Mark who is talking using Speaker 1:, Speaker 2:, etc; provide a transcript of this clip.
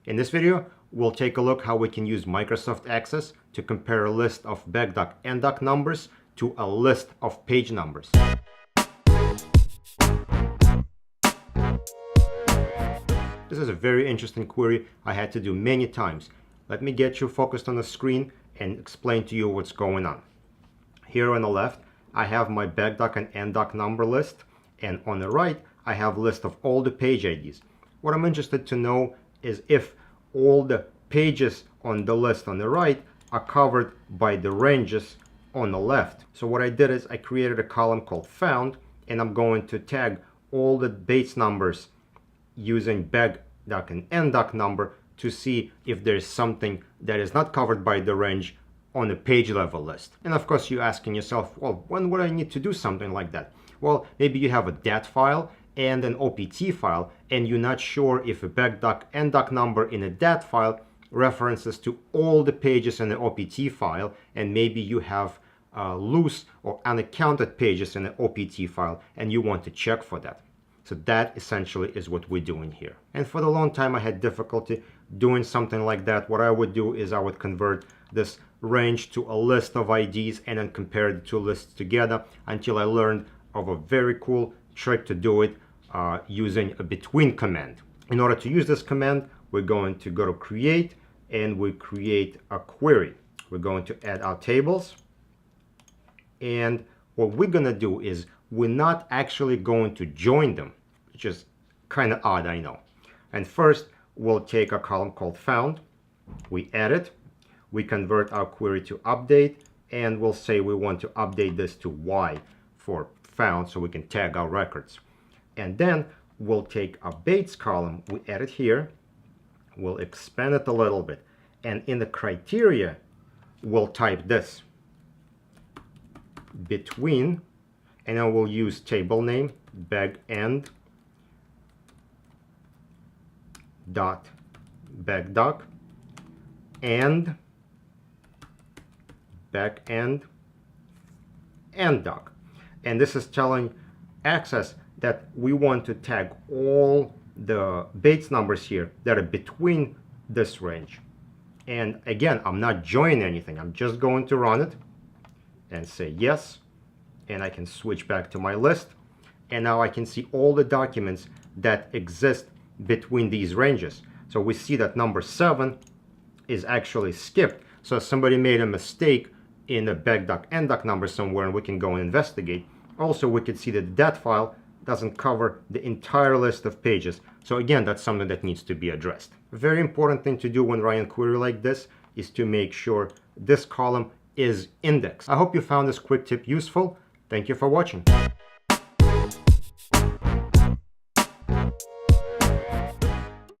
Speaker 1: In this video, we'll take a look how we can use Microsoft Access to compare a list of BegDoc and doc numbers to a list of page numbers. This is a very interesting query I had to do many times. Let me get you focused on the screen and explain to you what's going on. Here on the left, I have my BegDoc and NDoc number list, and on the right, I have a list of all the page IDs. What I'm interested to know is if all the pages on the list on the right are covered by the ranges on the left. So what I did is I created a column called found, and I'm going to tag all the base numbers using BegDoc and NDoc number to see if there's something that is not covered by the range on a page level list. And of course you're asking yourself, well, when would I need to do something like that? Well, maybe you have a DAT file and an OPT file, and you're not sure if a BegDoc NDoc number in a DAT file references to all the pages in the OPT file, and maybe you have loose or unaccounted pages in the OPT file, and you want to check for that. So that essentially is what we're doing here. And for a long time I had difficulty doing something like that. What I would do is I would convert this range to a list of IDs and then compare the two lists together until I learned of a very cool trick to do it using a between command. In order to use this command, we're going to go to create and we create a query. We're going to add our tables, and what we're going to do is we're not actually going to join them, which is kind of odd, I know. And first we'll take a column called found, we add it, we convert our query to update, and we'll say we want to update this to Y for found so we can tag our records. And then we'll take our Bates column, we add it here, we'll expand it a little bit, and in the criteria we'll type this, between, and then we'll use table name BegEnd dot BegDoc and BegEnd NDoc. And this is telling Access that we want to tag all the Bates numbers here that are between this range. And again, I'm not joining anything. I'm just going to run it and say yes. And I can switch back to my list. And now I can see all the documents that exist between these ranges. So we see that number 7 is actually skipped. So somebody made a mistake in the BegDoc NDoc number somewhere, and we can go and investigate. Also, we could see that that file doesn't cover the entire list of pages. So again, that's something that needs to be addressed. A very important thing to do when writing a query like this is to make sure this column is indexed. I hope you found this quick tip useful. Thank you for watching.